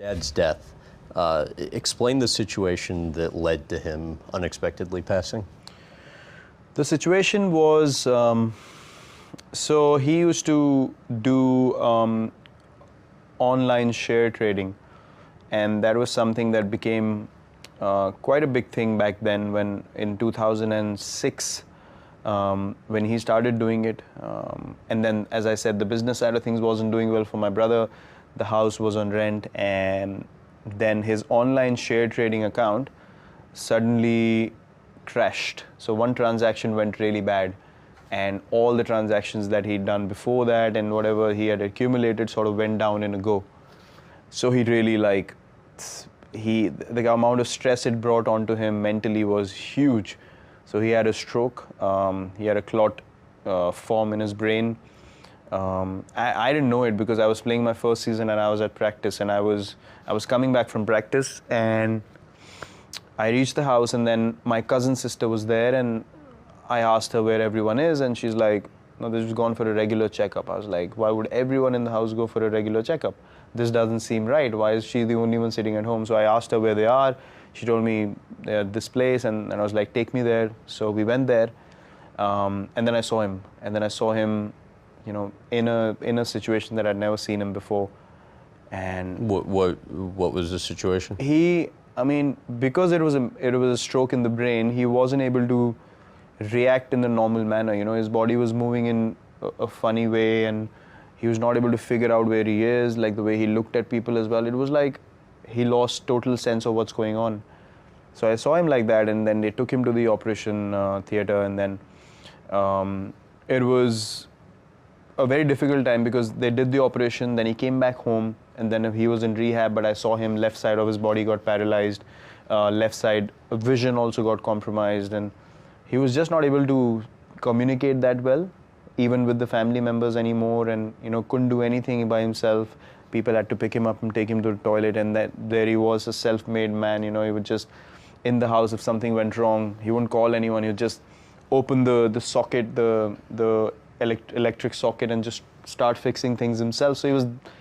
Dad's death. Explain the situation that led to him unexpectedly passing. The situation was, so he used to do online share trading, and that was something that became quite a big thing back then when in 2006 when he started doing it. And then, as I said, the business side of things wasn't doing well for my brother. The house was on rent, and then his online share trading account suddenly crashed. So one transaction went really bad, and all the transactions that he'd done before that and whatever he had accumulated sort of went down in a go. So he really the amount of stress it brought onto him mentally was huge. So he had a stroke. He had a clot form in his brain. I didn't know it because I was playing my first season and I was at practice, and I was coming back from practice, and I reached the house, and then my cousin's sister was there, and I asked her where everyone is, and she's like, no, they've just gone for a regular checkup. I was like, why would everyone in the house go for a regular checkup? This doesn't seem right. Why is she the only one sitting at home? So I asked her where they are. She told me they're at this place, and I was like, take me there. So we went there, and then I saw him. And then I saw him, in a situation that I'd never seen him before. And What was the situation? Because it was a stroke in the brain, he wasn't able to react in the normal manner. His body was moving in a funny way, and he was not able to figure out where he is, like the way he looked at people as well. It was like he lost total sense of what's going on. So I saw him like that, and then they took him to the operation theater, and then it was a very difficult time because they did the operation, then he came back home, and then he was in rehab, but I saw him, left side of his body got paralyzed, left side vision also got compromised, and he was just not able to communicate that well, even with the family members anymore, and couldn't do anything by himself. People had to pick him up and take him to the toilet, and there he was, a self-made man. He would just, in the house, if something went wrong, he wouldn't call anyone. He would just open the socket, the electric socket, and just start fixing things himself. So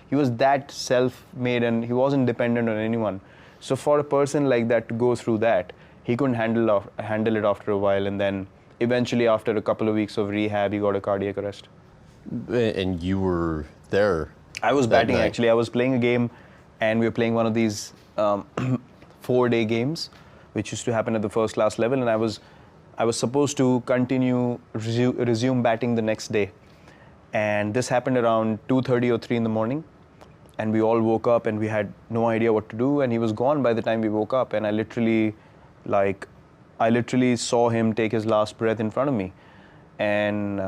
he was that self-made, and he wasn't dependent on anyone. So for a person like that to go through that, he couldn't handle it after a while, and then eventually after a couple of weeks of rehab, he got a cardiac arrest. And you were there? I was batting, actually. I was playing a game, and we were playing one of these 4-day games, which used to happen at the first class level, and I was supposed to resume batting the next day. And this happened around 2:30 or 3 in the morning, and we all woke up, and we had no idea what to do, and he was gone by the time we woke up, and I literally saw him take his last breath in front of me. And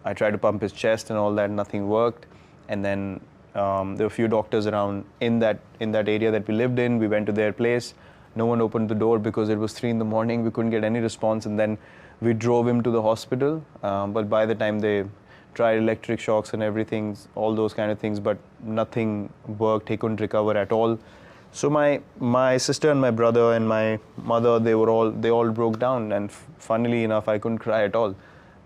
I tried to pump his chest and all that, nothing worked. And then there were a few doctors around in that area that we lived in. We went to their place. No one opened the door because it was 3 in the morning. We couldn't get any response, and then we drove him to the hospital. But by the time they tried electric shocks and everything, all those kind of things, but nothing worked. He couldn't recover at all. So my sister and my brother and my mother, they all broke down, and funnily enough, I couldn't cry at all.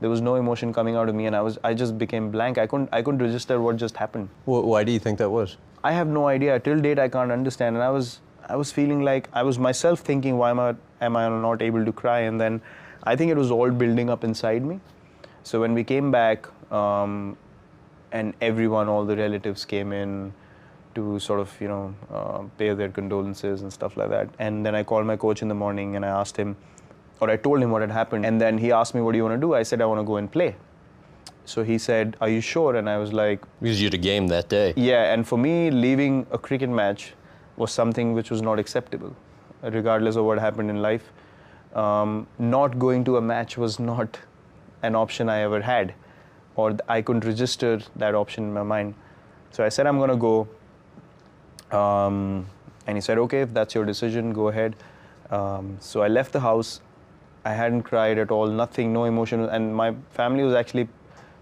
There was no emotion coming out of me, and I just became blank. I couldn't register what just happened. Why do you think that was? I have no idea. Till date, I can't understand. And I was feeling like I was myself thinking, why am I not able to cry? And then I think it was all building up inside me. So when we came back, and everyone, all the relatives came in to sort of, pay their condolences and stuff like that. And then I called my coach in the morning, and I told him what had happened. And then he asked me, what do you want to do? I said, I want to go and play. So he said, are you sure? And I was like... Because you had a game that day. Yeah, and for me, leaving a cricket match was something which was not acceptable, regardless of what happened in life. Not going to a match was not an option I ever had, or I couldn't register that option in my mind. So I said, I'm going to go. And he said, okay, if that's your decision, go ahead. So I left the house. I hadn't cried at all, nothing, no emotion. And my family was actually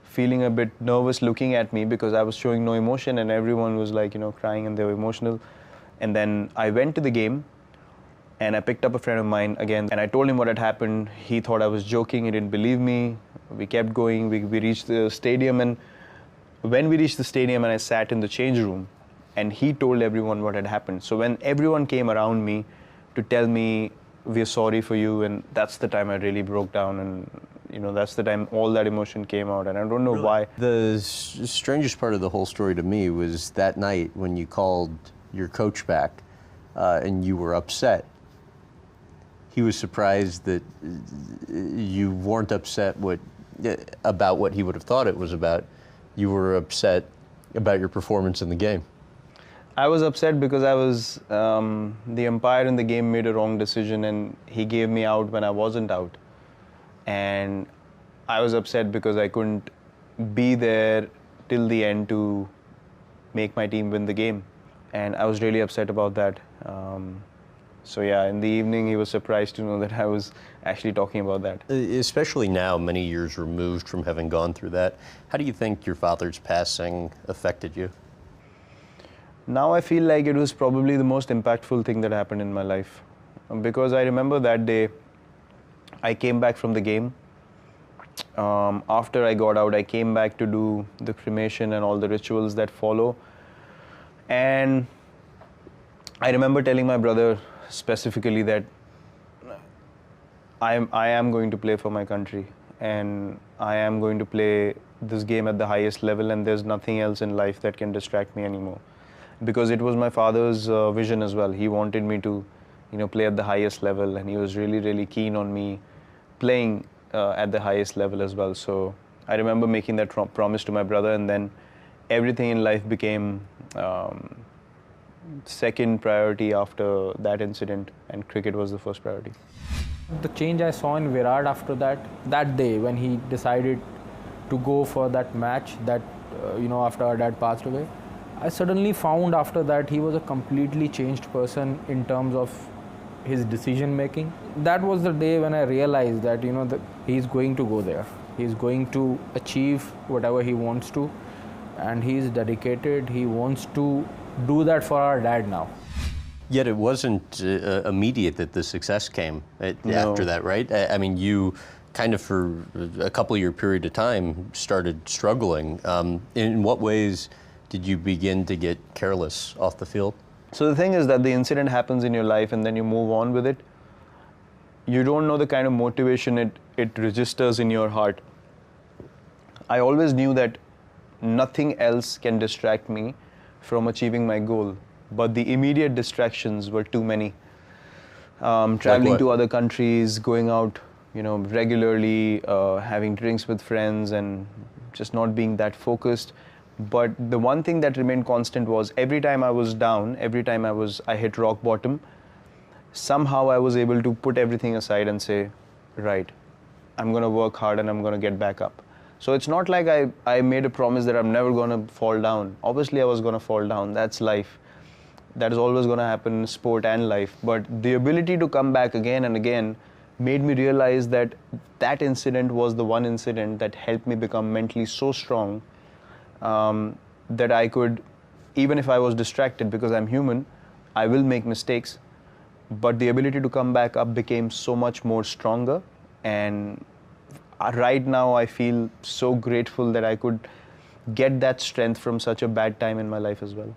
feeling a bit nervous looking at me because I was showing no emotion, and everyone was like, crying, and they were emotional. And then I went to the game, and I picked up a friend of mine again, and I told him what had happened. He thought I was joking. He didn't believe me. We kept going. We reached the stadium, and when we reached the stadium and I sat in the change room, and he told everyone what had happened. So when everyone came around me to tell me, we're sorry for you, and that's the time I really broke down, and that's the time all that emotion came out, and I don't know why. The strangest part of the whole story to me was that night when you called your coach back and you were upset. He was surprised that you weren't upset about what he would have thought it was about. You were upset about your performance in the game. I was upset because the umpire in the game made a wrong decision, and he gave me out when I wasn't out. And I was upset because I couldn't be there till the end to make my team win the game. And I was really upset about that. So yeah, in the evening he was surprised to know that I was actually talking about that. Especially now, many years removed from having gone through that, how do you think your father's passing affected you? Now I feel like it was probably the most impactful thing that happened in my life. Because I remember that day, I came back from the game. After I got out, I came back to do the cremation and all the rituals that follow. And I remember telling my brother specifically that I am going to play for my country, and I am going to play this game at the highest level, and there's nothing else in life that can distract me anymore. Because it was my father's vision as well. He wanted me to, play at the highest level, and he was really, really keen on me playing at the highest level as well. So I remember making that promise to my brother, and then everything in life became second priority after that incident, and cricket was the first priority. The change I saw in Virat after that day when he decided to go for that match, that after our dad passed away, I suddenly found after that he was a completely changed person in terms of his decision making. That was the day when I realized that that he's going to go there. He's going to achieve whatever he wants to, and he's dedicated. He wants to do that for our dad now. Yet it wasn't immediate that the success came after that, right? I mean, you kind of for a couple-year period of time started struggling. In what ways did you begin to get careless off the field? So the thing is that the incident happens in your life, and then you move on with it. You don't know the kind of motivation it registers in your heart. I always knew that nothing else can distract me from achieving my goal, but the immediate distractions were too many. Traveling to other countries, going out, regularly, having drinks with friends, and just not being that focused. But the one thing that remained constant was every time I was down, every time I hit rock bottom, somehow I was able to put everything aside and say, right, I'm going to work hard and I'm going to get back up. So it's not like I made a promise that I'm never going to fall down. Obviously I was going to fall down. That's life. That is always going to happen in sport and life. But the ability to come back again and again made me realize that that incident was the one incident that helped me become mentally so strong that I could, even if I was distracted, because I'm human, I will make mistakes. But the ability to come back up became so much more stronger. And right now I feel so grateful that I could get that strength from such a bad time in my life as well.